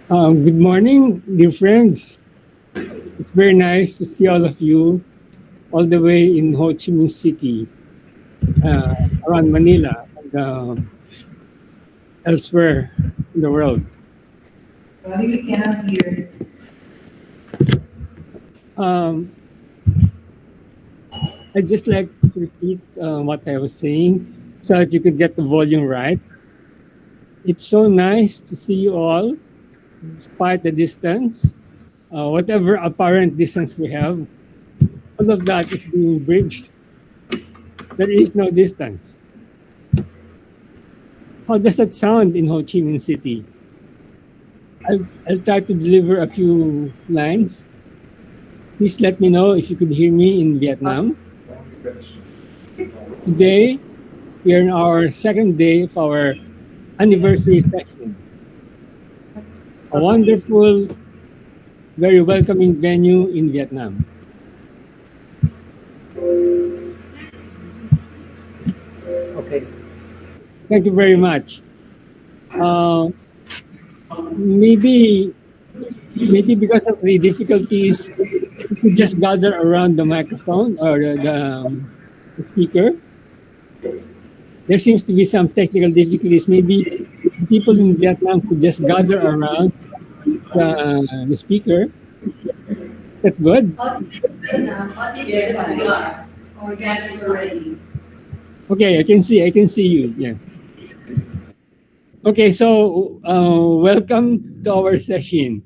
Good morning, dear friends. It's very nice to see all of you all the way in Ho Chi Minh City, uh, around Manila, and elsewhere in the world. Rollie, we cannot hear. Um, I'd just like to repeat what I was saying so that you could get the volume right. It's so nice to see you all, despite the distance, whatever apparent distance we have. All of that is being bridged. There is no distance. How does that sound in Ho Chi Minh City? I'll try to deliver a few lines. Please let me know if you could hear me in Vietnam. Today, we are in our second day of our anniversary session. A wonderful, very welcoming venue in Vietnam. Okay. Thank you very much. Uh, maybe, maybe because of the difficulties, you could just gather around the microphone or the speaker. There seems to be some technical difficulties. Maybe people in Vietnam could just gather around the speaker. Is that good? Yes, we are. Our guests are ready. Okay, I can see you. Yes. Okay, so welcome to our session.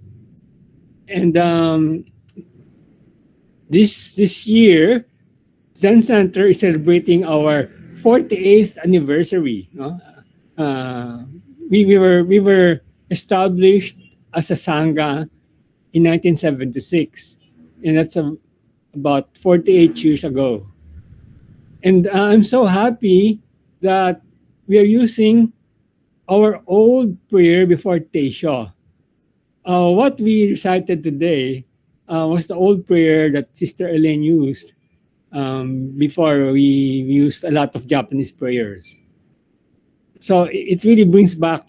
And this year, Zen Center is celebrating our 48th anniversary. No? Uh, we were established as a sangha in 1976, and that's about 48 years ago. And I'm so happy that we are using our old prayer before Teisho. What we recited today was the old prayer that Sister Elaine used before we used a lot of Japanese prayers. So it really brings back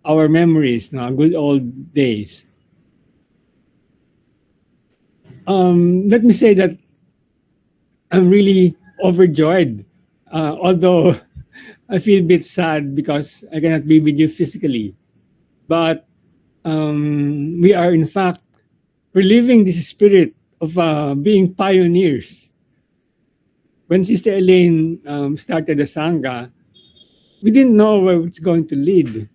our memories, no, good old days. Let me say that I'm really overjoyed, although I feel a bit sad because I cannot be with you physically. But we are, in fact, reliving this spirit of being pioneers. When Sister Elaine started the Sangha, we didn't know where it's going to lead.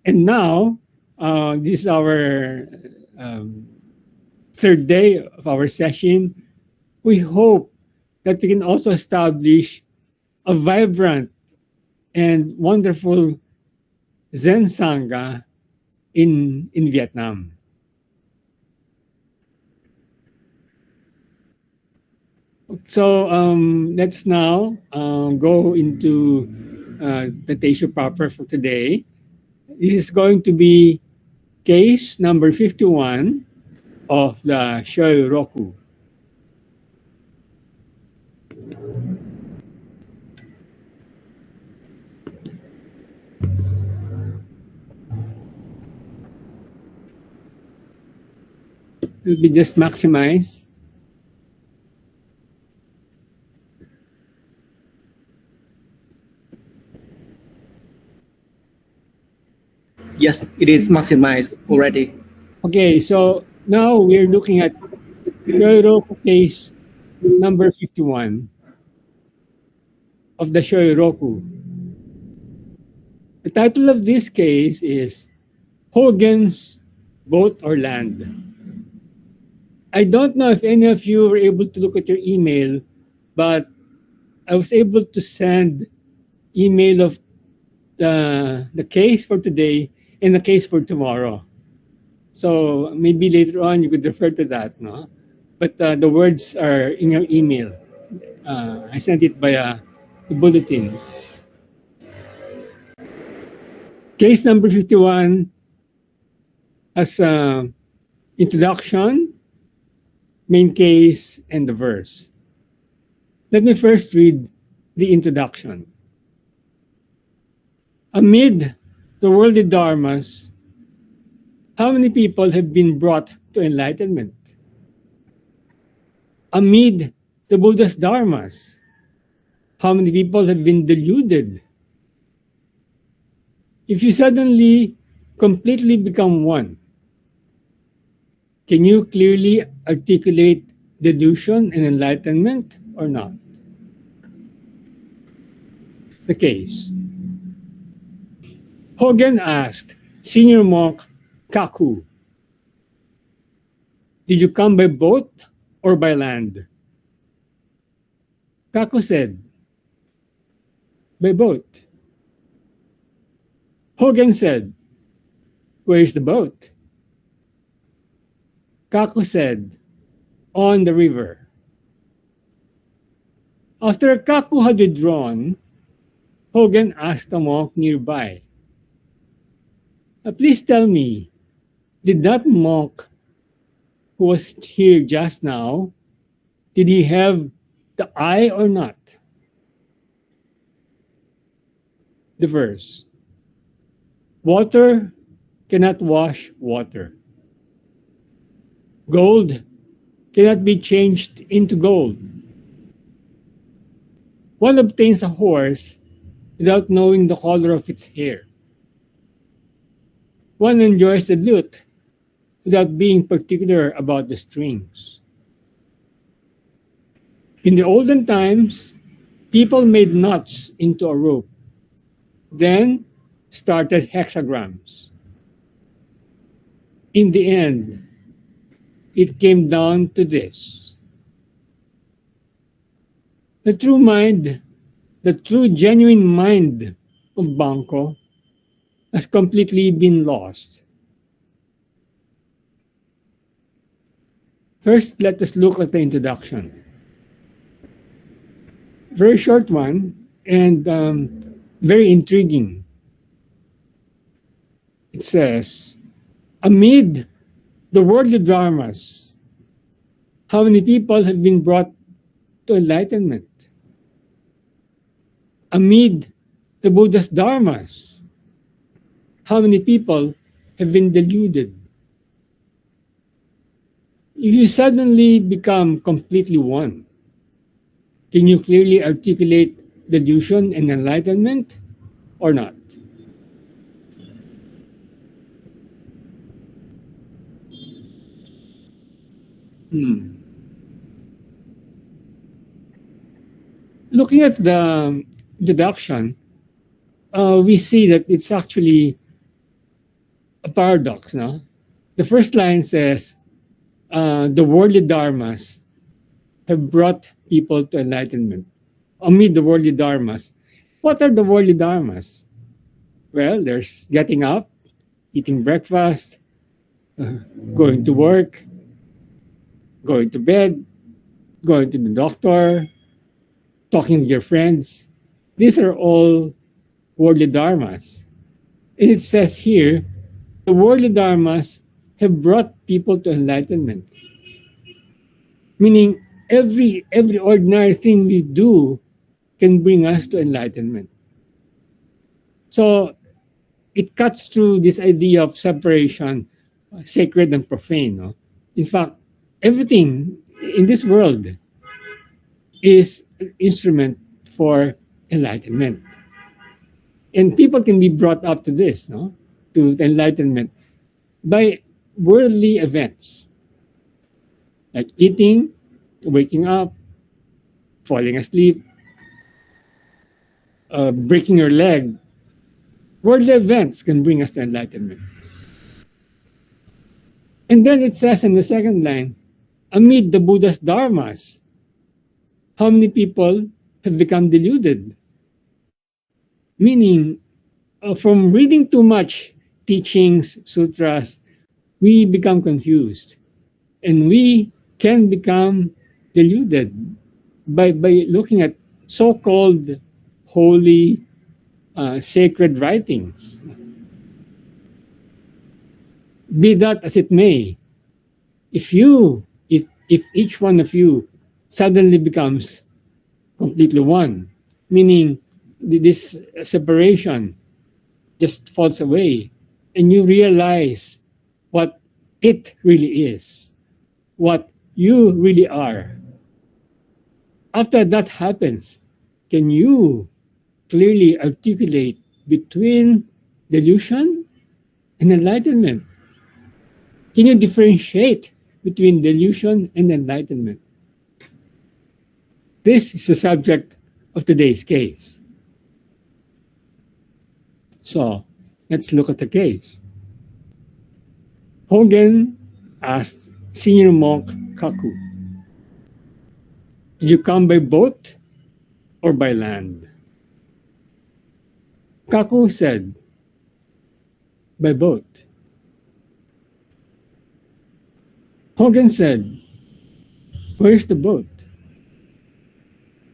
And now, this is our um, third day of our session. We hope that we can also establish a vibrant and wonderful Zen Sangha in Vietnam. So let's now go into the Teisho proper for today. This is going to be case number 51 of the Shoyoroku. It will be just maximize. Yes, it is maximized already. Okay, so now we're looking at Shoyoroku case number 51 of the Shoyoroku. The title of this case is Hogan's Boat or Land. I don't know if any of you were able to look at your email, but I was able to send email of the case for today and the case for tomorrow. So maybe later on you could refer to that, no? But the words are in your email. I sent it via the bulletin. Case number 51 has introduction, main case, and the verse. Let me first read the introduction. Amid the worldly dharmas, how many people have been brought to enlightenment? Amid the Buddha's dharmas, how many people have been deluded? If you suddenly completely become one, can you clearly articulate delusion and enlightenment or not? The case. Hogen asked senior monk Kaku, "Did you come by boat or by land?" Kaku said, "By boat." Hogen said, "Where is the boat?" Kaku said, "On the river." After Kaku had withdrawn, Hogen asked a monk nearby, "Please tell me, did that monk who was here just now, did he have the eye or not?" The verse, "Water cannot wash water. Gold cannot be changed into gold. One obtains a horse without knowing the color of its hair. One enjoys the lute without being particular about the strings." In the olden times, people made knots into a rope, then started hexagrams. In the end, it came down to this. The true mind, the true genuine mind of Banco has completely been lost. First, let us look at the introduction. Very short one and very intriguing. It says, amid the worldly dramas, how many people have been brought to enlightenment? Amid the Buddha's dharmas, how many people have been deluded? If you suddenly become completely one, can you clearly articulate delusion and enlightenment or not? Looking at the deduction, we see that it's actually a paradox. No? The first line says, the worldly dharmas have brought people to enlightenment. Amid the worldly dharmas. What are the worldly dharmas? Well, there's getting up, eating breakfast, going to work, going to bed, going to the doctor, talking with your friends. These are all worldly dharmas. And it says here, the worldly dharmas have brought people to enlightenment. Meaning, every ordinary thing we do can bring us to enlightenment. So it cuts through this idea of separation, sacred and profane. No? In fact, everything in this world is an instrument for enlightenment. And people can be brought up to this, no? To enlightenment by worldly events like eating, waking up, falling asleep, breaking your leg. Worldly events can bring us to enlightenment. And then it says in the second line, amid the Buddha's dharmas, how many people have become deluded? Meaning, from reading too much teachings, sutras, we become confused. And we can become deluded by looking at so-called holy, sacred writings. Be that as it may, if each one of you suddenly becomes completely one, meaning this separation just falls away and you realize what it really is, what you really are. After that happens, can you clearly articulate between delusion and enlightenment? Can you differentiate between delusion and enlightenment? This is the subject of today's case. So let's look at the case. Hogen asked senior monk Kaku, "Did you come by boat or by land?" Kaku said, "By boat." Hogen said, "Where's the boat?"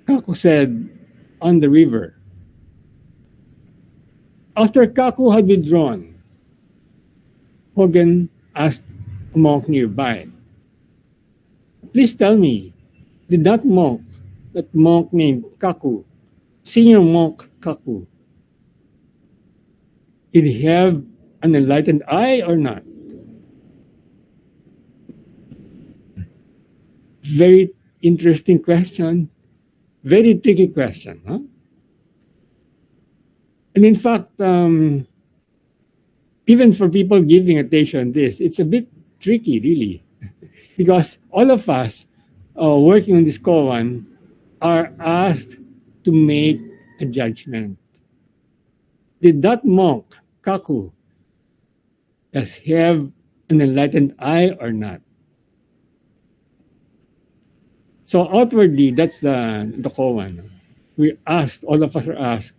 Kaku said, "On the river." After Kaku had withdrawn, Hogen asked a monk nearby, "Please tell me, did that monk named Kaku, senior monk Kaku, did he have an enlightened eye or not?" Very interesting question. Very tricky question. Huh? And in fact, even for people giving attention on this, it's a bit tricky, really, because all of us working on this koan are asked to make a judgment. Did that monk, Kaku, does he have an enlightened eye or not? So outwardly, that's the koan. We asked, all of us are asked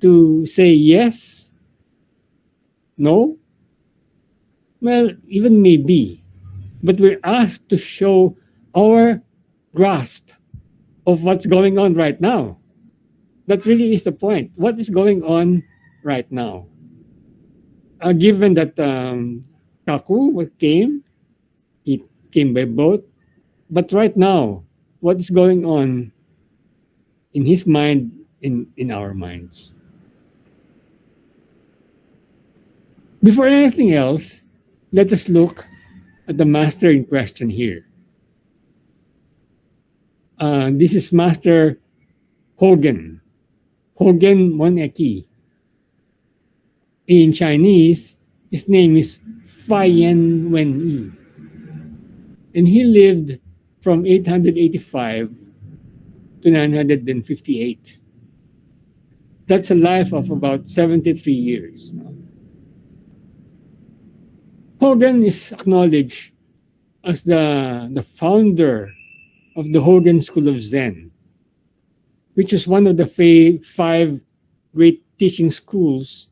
to say yes, no, well, even maybe. But we're asked to show our grasp of what's going on right now. That really is the point. What is going on right now? Given that Kaku he came by boat, but right now, what is going on in his mind, in our minds? Before anything else, let us look at the master in question here. This is Master Hogen Moneki. In Chinese, his name is Fayen Wenyi. And he lived from 885 to 958. That's a life of about 73 years. Hogen is acknowledged as the founder of the Hogen School of Zen, which is one of the five great teaching schools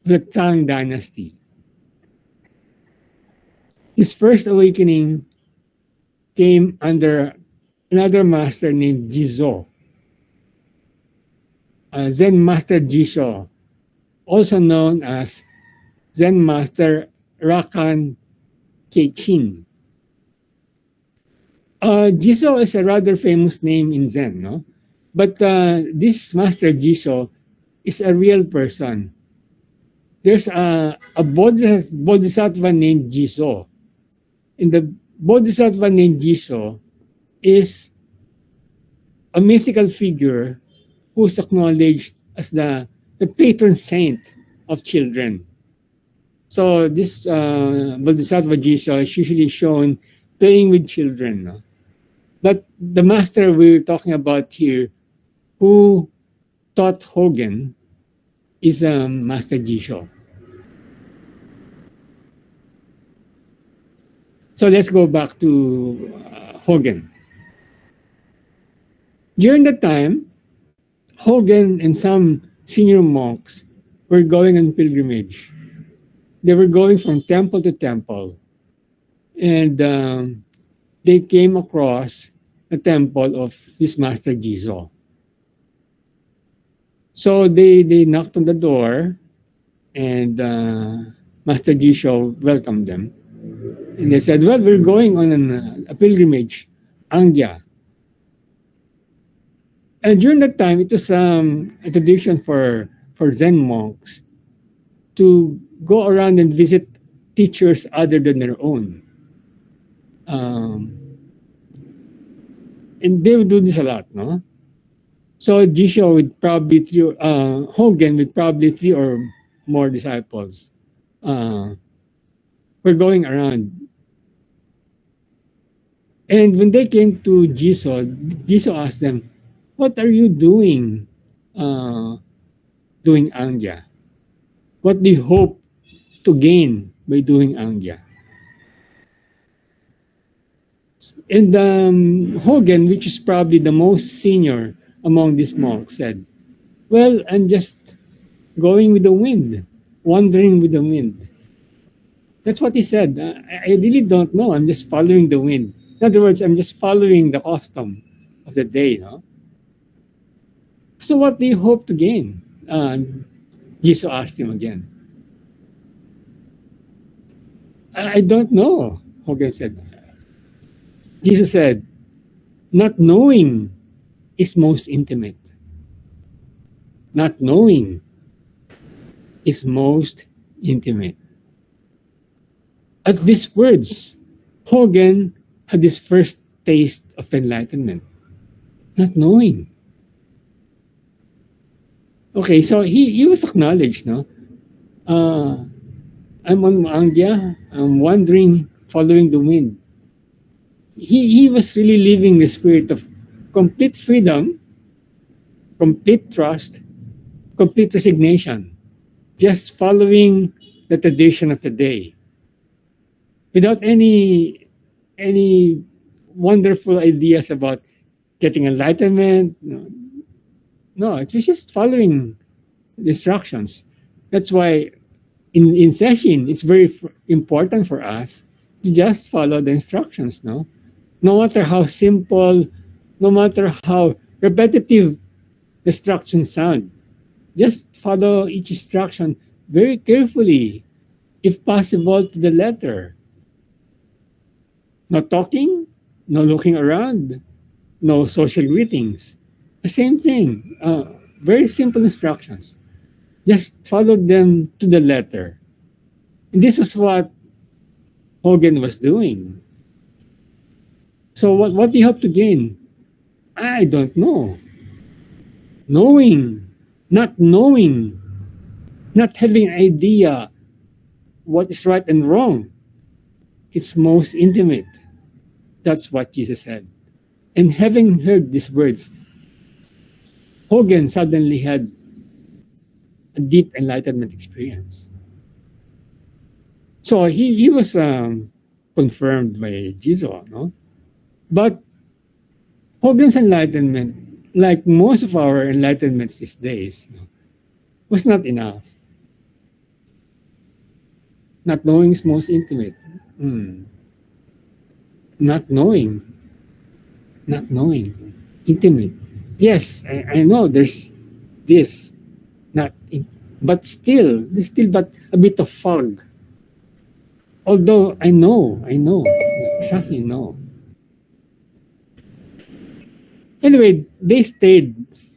of the Tang Dynasty. His first awakening came under another master named Jizo, Zen Master Jisho, also known as Zen Master Rakan Keichin. Jiso is a rather famous name in Zen, no? But this Master Jiso is a real person. There's a bodhisattva named Jiso. And the bodhisattva named Jiso is a mythical figure who's acknowledged as the patron saint of children. So this bodhisattva Jiso is usually shown playing with children. No? But the master we're talking about here, who taught Hogen, is Master Jisho. So let's go back to Hogen. During that time, Hogen and some senior monks were going on pilgrimage. They were going from temple to temple. And they came across the temple of his master Jizo. So they knocked on the door, and Master Jizo welcomed them. And they said, "Well, we're going on a pilgrimage, Angya." And during that time, it was a tradition for Zen monks to go around and visit teachers other than their own. And they would do this a lot, no? So Jisho with probably Hogan with probably 3 or more disciples were going around. And when they came to Jisoo asked them, "What are you doing doing Angya? What do you hope to gain by doing Angya?" And Hogan, which is probably the most senior among these monks, said, "Well, I'm just going with the wind, wandering with the wind." That's what he said. I really don't know. I'm just following the wind. In other words, I'm just following the custom of the day. No? So what do you hope to gain? Jesus asked him again. I don't know, Hogan said. Jesus said, not knowing is most intimate. Not knowing is most intimate. At these words, Hogan had his first taste of enlightenment. Not knowing. Okay, so he was acknowledged, no? I'm on Angya, I'm wandering, following the wind. He was really living the spirit of complete freedom, complete trust, complete resignation, just following the tradition of the day, without any wonderful ideas about getting enlightenment. No, it was just following the instructions. That's why in Sesshin, it's very important for us to just follow the instructions, no? No matter how simple, no matter how repetitive the instructions sound, just follow each instruction very carefully, if possible to the letter. No talking, no looking around, no social greetings. The same thing, very simple instructions. Just follow them to the letter. And this was what Hogan was doing. So what do you hope to gain? I don't know. Knowing, not having an idea what is right and wrong. It's most intimate. That's what Jesus said. And having heard these words, Hogan suddenly had a deep enlightenment experience. So he was confirmed by Jesus, no? But Hogan's enlightenment, like most of our enlightenments these days, was not enough. Not knowing is most intimate. Not knowing, intimate. Yes, I know there's this, but still, there's still but a bit of fog. Although I know, exactly know. Anyway, they stayed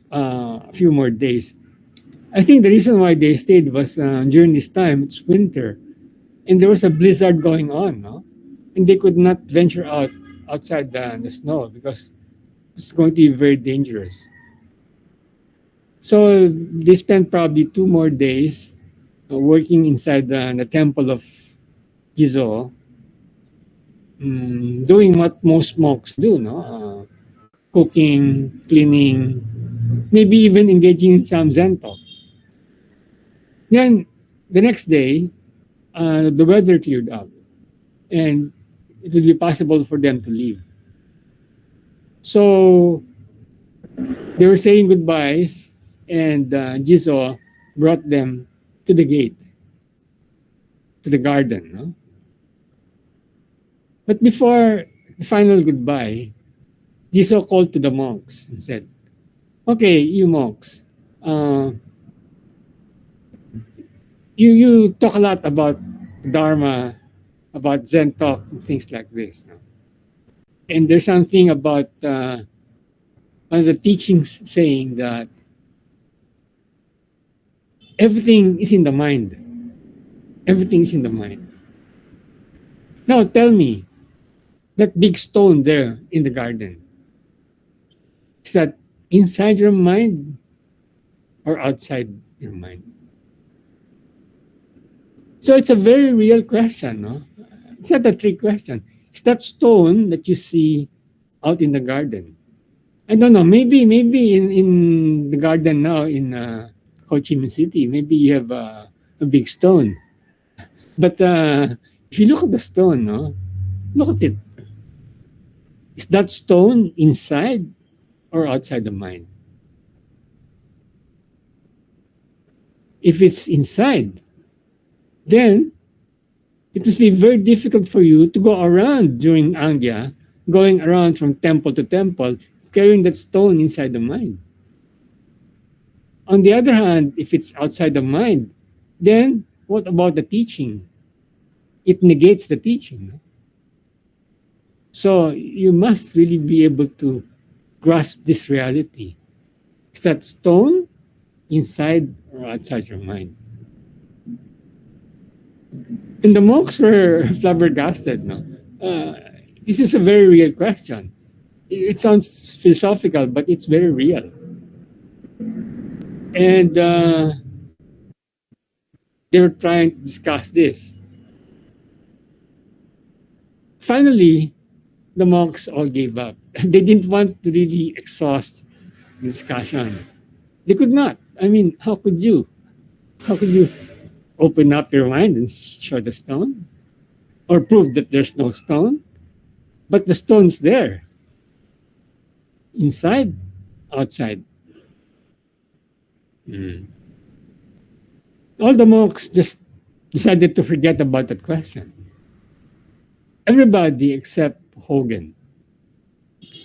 a few more days. I think the reason why they stayed was during this time, it's winter, and there was a blizzard going on, no? And they could not venture outside the snow because it's going to be very dangerous. So they spent probably 2 more days working inside the temple of Gizo, doing what most monks do, no? Cooking, cleaning, maybe even engaging in some Zen talk. Then the next day, the weather cleared up, and it would be possible for them to leave. So they were saying goodbyes, and Jizo brought them to the gate, to the garden. No? But before the final goodbye, Jizo called to the monks and said, "Okay, you monks, you talk a lot about Dharma, about Zen talk, and things like this. No? And there's something about one of the teachings saying that everything is in the mind. Everything is in the mind. Now tell me, that big stone there in the garden, is that inside your mind or outside your mind? So it's a very real question, no? It's not a trick question. It's that stone that you see out in the garden. I don't know. Maybe in the garden now in Ho Chi Minh City, maybe you have a big stone. But if you look at the stone, no, look at it. Is that stone inside or outside the mind? If it's inside, then it must be very difficult for you to go around during Angya, going around from temple to temple, carrying that stone inside the mind. On the other hand, if it's outside the mind, then what about the teaching? It negates the teaching. No? So you must really be able to grasp this reality. Is that stone inside or outside your mind? And the monks were flabbergasted. No, this is a very real question. It sounds philosophical, but it's very real. And they were trying to discuss this. Finally, the monks all gave up. They didn't want to really exhaust the discussion. They could not. I mean, how could you? How could you open up your mind and show the stone? Or prove that there's no stone? But the stone's there. Inside, outside. All the monks just decided to forget about that question. Everybody except Hogan.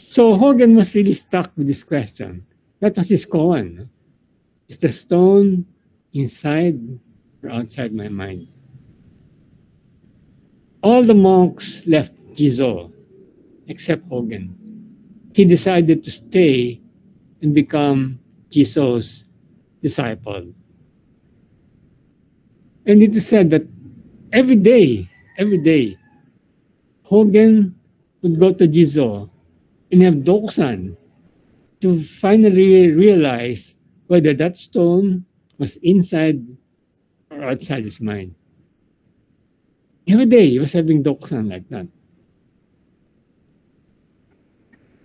So Hogan was really stuck with this question. That was his koan. Is the stone inside or outside my mind? All the monks left Jizo except Hogan. He decided to stay and become Jizo's disciple. And it is said that every day, Hogan would go to Jizo and have doksan to finally realize whether that stone was inside or outside his mind. Every day he was having doksan like that.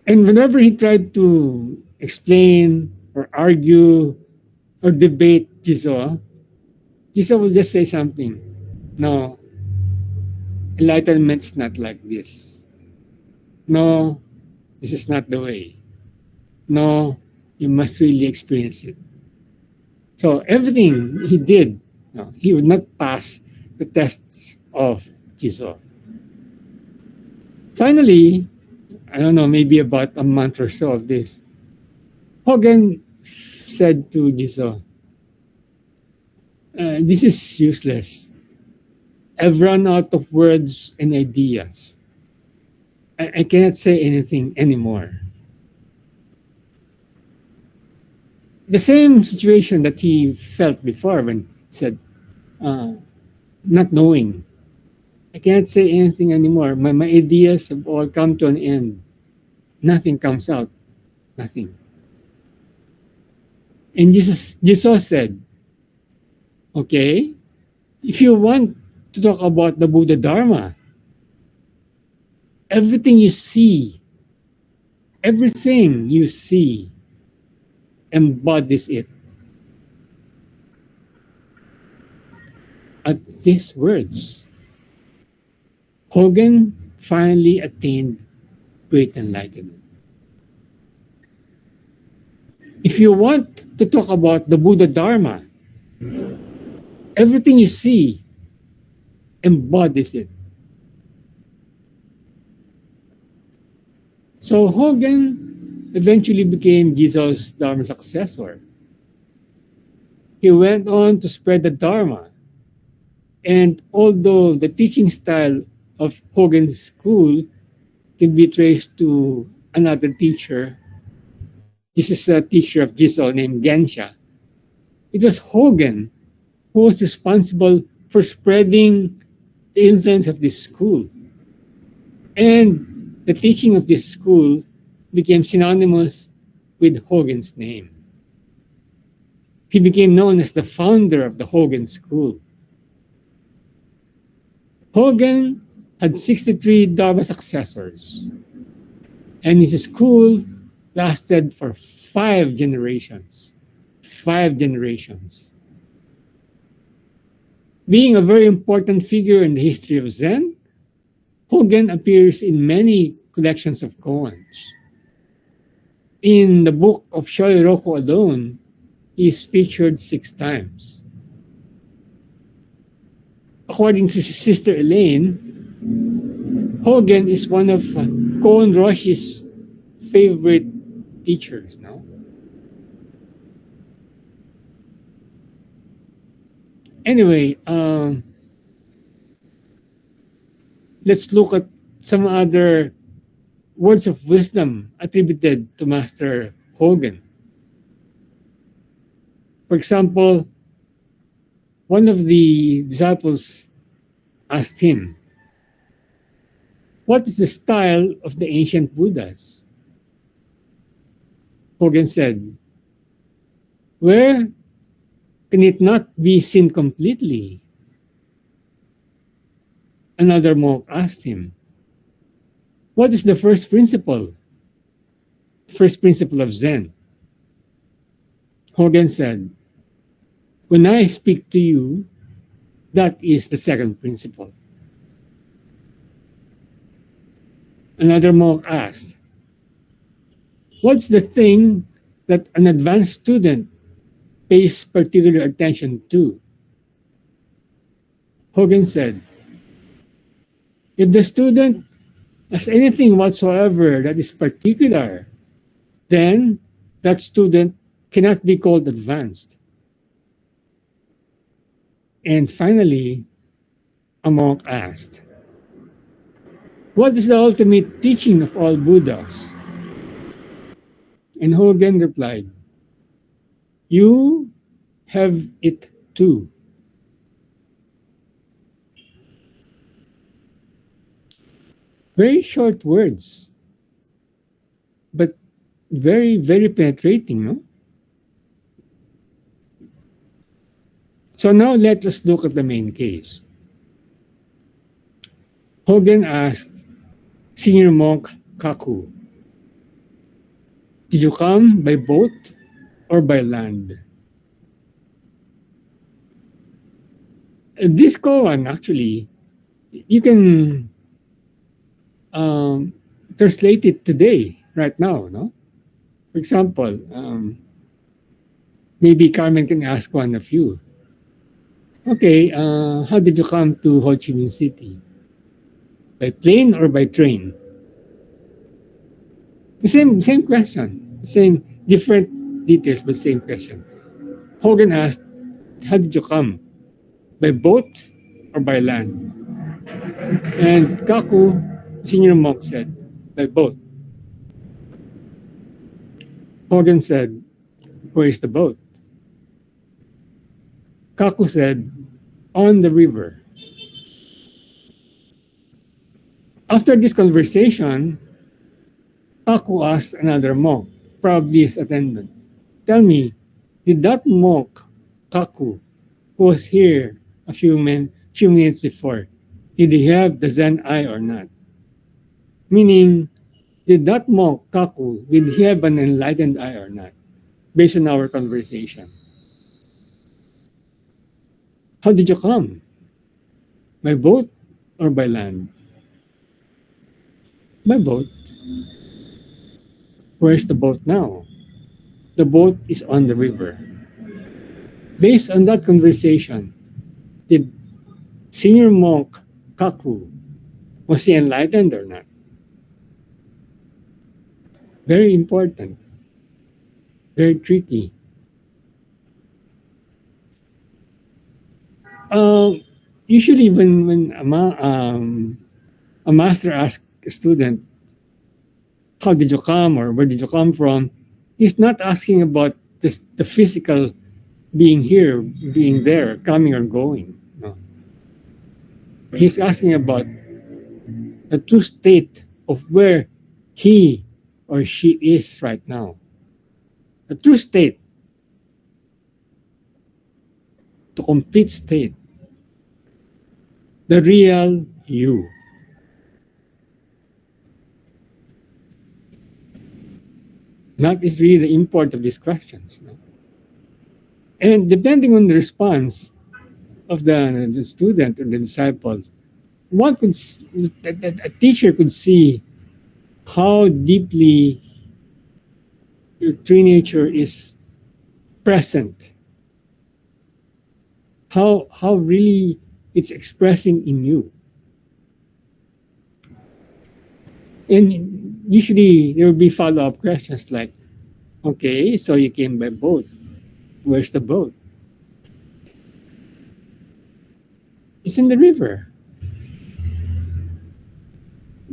And whenever he tried to explain or argue or debate Jizo, Jizo will just say something. No, enlightenment's not like this. No, this is not the way. No, you must really experience it. So everything he did, no, he would not pass the tests of Jizo. Finally, I don't know, maybe about a month or so of this, Hogan said to Jizo, this is useless. I've run out of words and ideas. I cannot say anything anymore. The same situation that he felt before when he said, not knowing. I can't say anything anymore. My ideas have all come to an end. Nothing comes out. Nothing. And Jesus said, okay, if you want to talk about the Buddha Dharma, everything you see embodies it. At these words, Hogan finally attained great enlightenment. If you want to talk about the Buddha Dharma, everything you see embodies it. So Hogan eventually became Jesus' Dharma successor. He went on to spread the Dharma. And although the teaching style of Hogan's school can be traced to another teacher, this is a teacher of Jizo named Gensha, it was Hogan who was responsible for spreading the influence of this school. And the teaching of this school became synonymous with Hogan's name. He became known as the founder of the Hogan School. Hogan had 63 Dharma successors, and his school lasted for 5 generations. 5 generations. Being a very important figure in the history of Zen, Hogan appears in many collections of koans. In the book of Shoyoroku alone, he is featured 6 times. According to Sister Elaine, Hogan is one of Rollie Roshi's favorite teachers. No? Anyway, let's look at some other words of wisdom attributed to Master Hogan. For example, one of the disciples asked him, "What is the style of the ancient Buddhas?" Hogan said, "Where can it not be seen completely?" Another monk asked him, "What is the first principle? First principle of Zen?" Hogan said, "When I speak to you, that is the second principle." Another monk asked, "What's the thing that an advanced student pays particular attention to?" Hogan said, "If the student has anything whatsoever that is particular, then that student cannot be called advanced." And finally, a monk asked, "What is the ultimate teaching of all Buddhas?" And Hogan replied, "You have it too." Very short words, but very, very penetrating, no? So now let us look at the main case. Hogan asked senior monk Kaku, "Did you come by boat or by land?" This koan, actually, you can translate it today, right now, no? For example, maybe Carmen can ask one of you, "Okay, how did you come to Ho Chi Minh City? By plane or by train?" The same question, same different details, but same question. Hogan asked, "How did you come? By boat or by land?" And Kaku, senior monk, said, "By boat." Hogan said, "Where is the boat?" Kaku said, "On the river." After this conversation, Kaku asked another monk, probably his attendant, "Tell me, did that monk, Kaku, who was here a few minutes before, did he have the Zen eye or not?" Meaning, did that monk, Kaku, did he have an enlightened eye or not? Based on our conversation. "How did you come? By boat or by land?" "By boat." "Where's the boat now?" "The boat is on the river." Based on that conversation, did senior monk Kaku, was he enlightened or not? Very important. Very tricky. Usually when a master asks a student, "How did you come?" or "Where did you come from?" he's not asking about the physical being here, being there, coming or going. No. He's asking about the true state of where he or she is right now. The true state, the complete state, the real you. That is really the import of these questions. No? And depending on the response of the student or the disciples, one could a teacher could see how deeply your true nature is present, how really it's expressing in you. And usually there will be follow-up questions like, okay, so you came by boat. Where's the boat? It's in the river.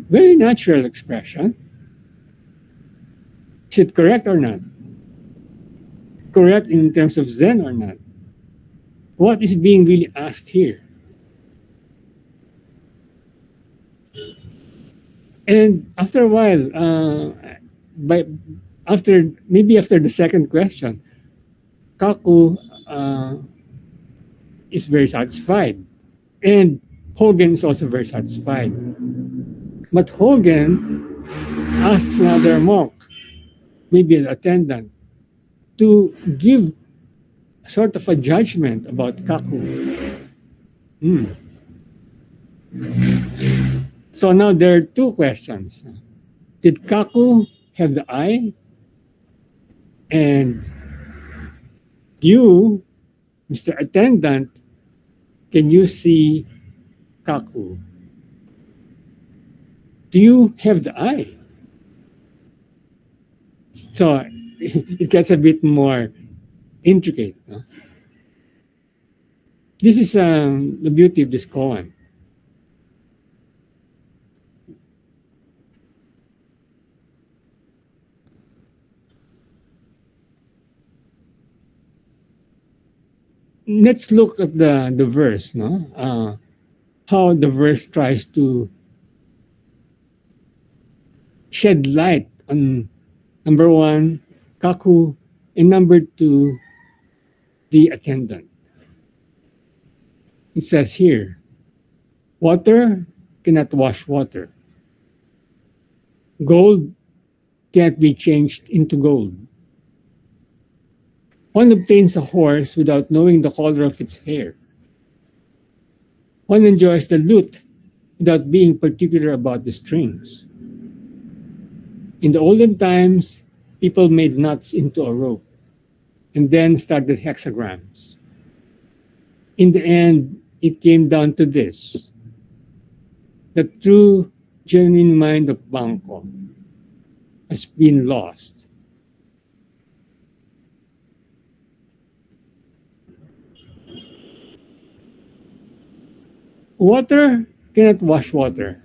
Very natural expression. Is it correct or not? Correct in terms of Zen or not? What is being really asked here? And after a while, by after the second question, Kaku is very satisfied, and Hogan is also very satisfied. But Hogan asks another monk, maybe an attendant, to give sort of a judgment about Kaku. Hmm. So now there are two questions. Did Kaku have the eye? And you, Mr. Attendant, can you see Kaku? Do you have the eye? So it gets a bit more intricate. No? This is the beauty of this koan. Let's look at the verse, no? How the verse tries to shed light on number one, Kaku, and number two, the attendant. It says here, water cannot wash water. Gold can't be changed into gold. One obtains a horse without knowing the color of its hair. One enjoys the lute without being particular about the strings. In the olden times, people made knots into a rope and then started hexagrams. In the end, it came down to this: the true, genuine mind of Bangko has been lost. Water cannot wash water.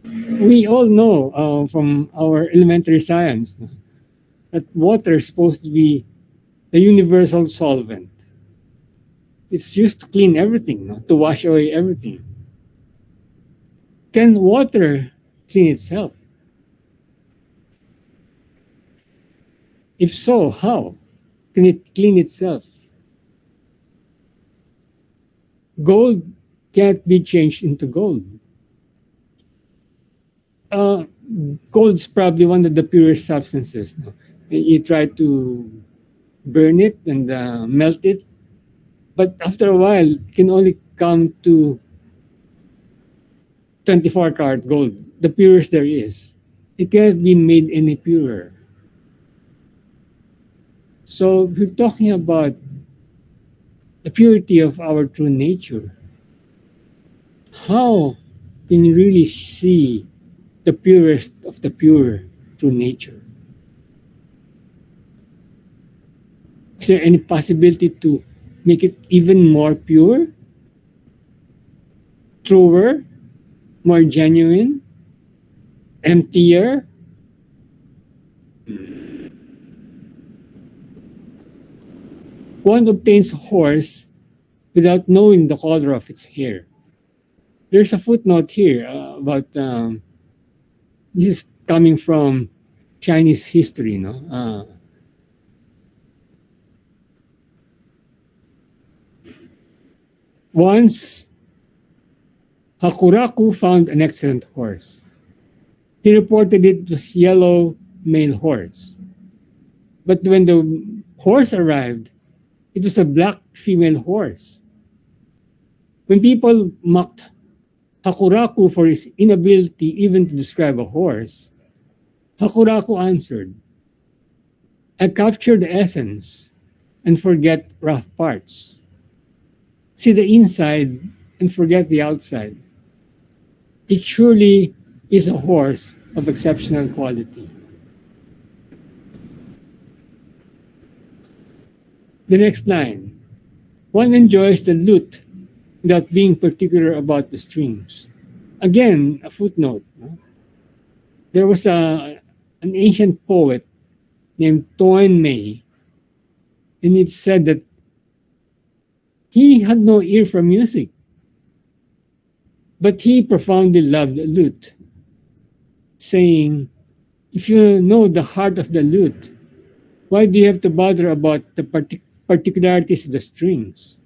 We all know from our elementary science that water is supposed to be the universal solvent. It's used to clean everything, no? To wash away everything. Can water clean itself? If so, how can it clean itself? Gold can't be changed into gold. Gold's probably one of the purest substances. No? You try to burn it and melt it, but after a while, it can only come to 24-karat gold, the purest there is. It can't be made any purer. So we're talking about the purity of our true nature. How can you really see the purest of the pure true nature? Is there any possibility to make it even more pure, truer, more genuine, emptier? One obtains a horse without knowing the color of its hair. There's a footnote here about this is coming from Chinese history, no? Once Hakuraku found an excellent horse. He reported it was yellow male horse. But when the horse arrived, it was a black female horse. When people mocked Hakuraku for his inability even to describe a horse, Hakuraku answered, I capture the essence and forget rough parts. See the inside and forget the outside. It surely is a horse of exceptional quality. The next line. One enjoys the lute without being particular about the strings. Again, a footnote. No? There was an ancient poet named Toan Mei, and it said that he had no ear for music, but he profoundly loved the lute, saying, if you know the heart of the lute, why do you have to bother about the particularities of the strings?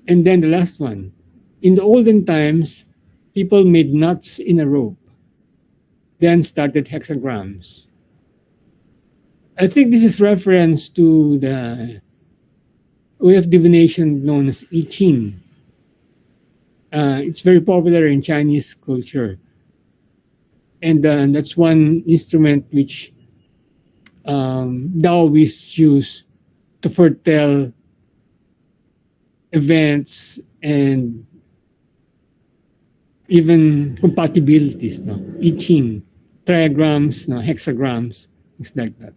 And then the last one. In the olden times, people made knots in a rope, then started hexagrams. I think this is reference to the way of divination known as I Ching. It's very popular in Chinese culture. And that's one instrument which Taoists use to foretell events and even compatibilities, no? I Ching, trigrams, no? Hexagrams, things like that.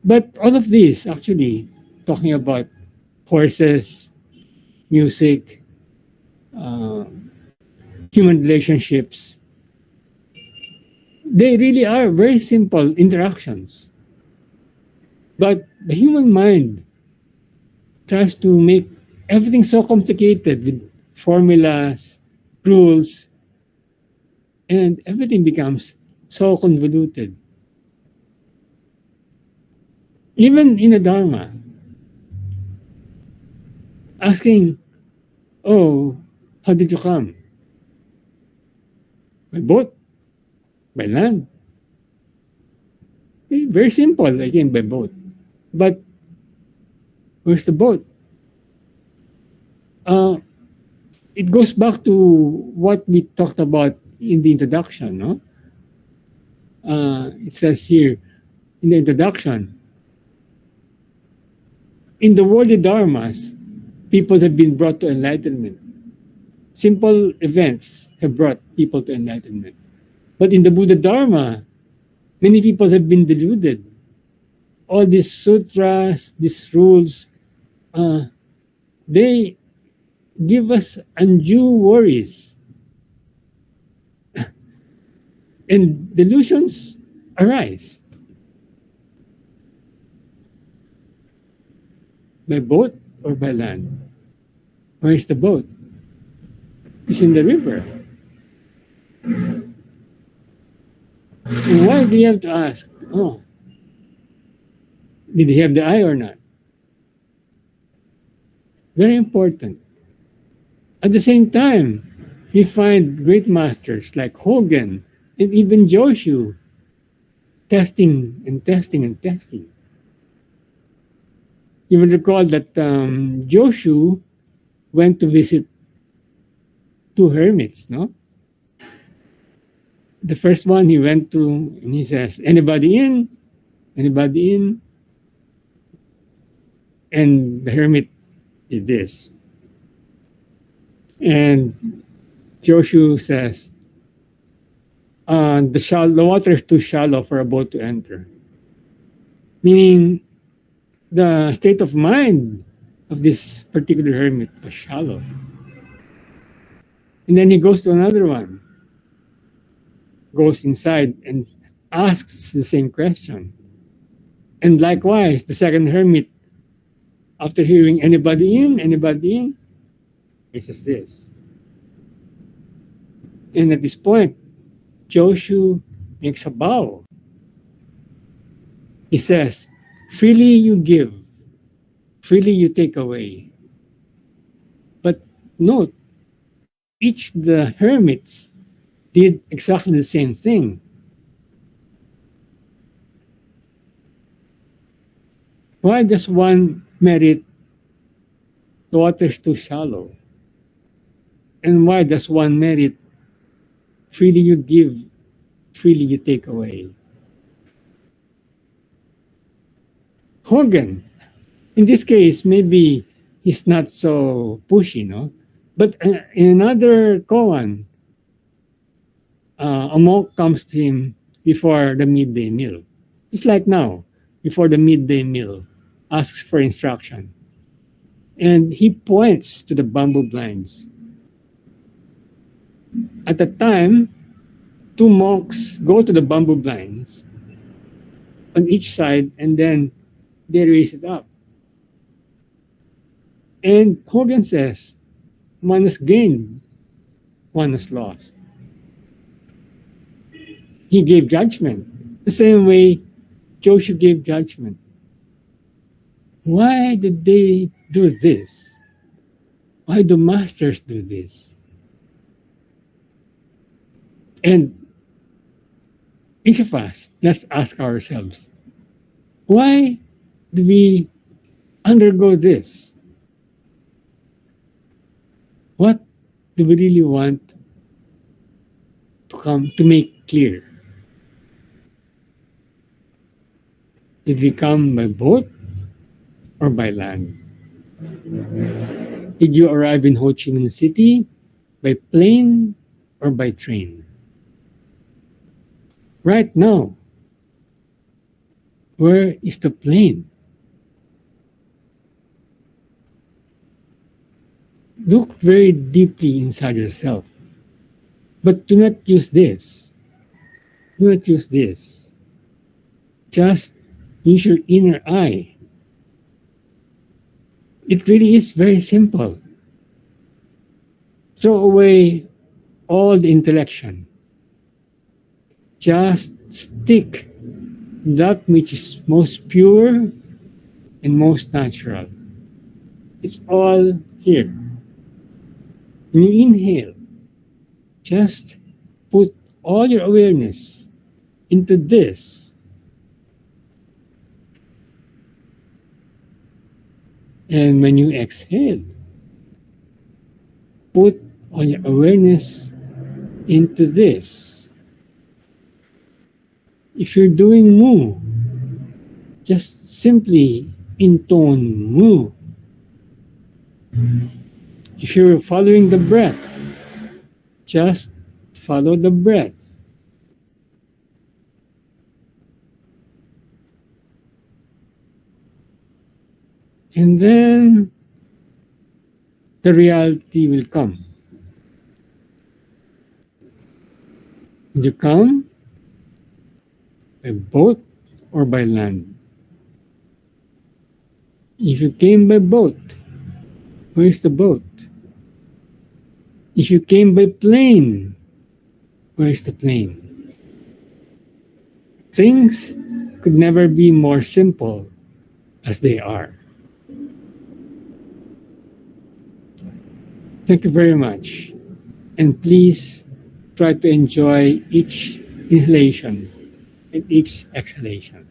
But all of this, actually, talking about horses, music, uh, human relationships, they really are very simple interactions. But the human mind tries to make everything so complicated with formulas, rules, and everything becomes so convoluted. Even in the Dharma, asking, oh, how did you come? By boat? By land? Very simple, again, by boat. But where's the boat? It goes back to what we talked about in the introduction, no? It says here in the introduction, in the worldly dharmas, people have been brought to enlightenment. Simple events have brought people to enlightenment. But in the Buddha Dharma, many people have been deluded. All these sutras, these rules, they give us undue worries. And delusions arise. By boat or by land? Where is the boat? It's in the river. And why do you have to ask, oh, did he have the eye or not? Very important. At the same time, we find great masters like Hogan and even Joshu testing and testing and testing. You will recall that Joshu went to visit two hermits, no? The first one he went to, and he says, anybody in? Anybody in? And the hermit did this. And Joshu says, the water is too shallow for a boat to enter. Meaning, the state of mind of this particular hermit was shallow. And then he goes to another one, goes inside and asks the same question. And likewise, the second hermit After hearing anybody in, he says this. And at this point, Joshu makes a bow. He says, freely you give, freely you take away. But note, each the hermits did exactly the same thing. Why does one merit the water is too shallow? And why does one merit freely you give, freely you take away? Hogan, in this case, maybe he's not so pushy, no? But in another koan, a monk comes to him before the midday meal. Just like now, before the midday meal, asks for instruction. And he points to the bamboo blinds. At the time, two monks go to the bamboo blinds on each side and then they raise it up. And Hogan says, one has gained, one has lost. He gave judgment the same way Joshu gave judgment. Why did they do this? Why do masters do this? And each of us, let's ask ourselves, why do we undergo this? What do we really want to make clear? Did we come by boat or by land? Did you arrive in Ho Chi Minh City by plane or by train? Right now, where is the plane? Look very deeply inside yourself. But do not use this. Do not use this. Just use your inner eye. It really is very simple. Throw away all the intellection. Just stick that which is most pure and most natural. It's all here. When you inhale, just put all your awareness into this. And when you exhale, put all your awareness into this. If you're doing mu, just simply intone mu. If you're following the breath, just follow the breath. And then the reality will come. Did you come by boat or by land? If you came by boat, where's the boat? If you came by plane, where's the plane? Things could never be more simple as they are. Thank you very much. And please try to enjoy each inhalation and each exhalation.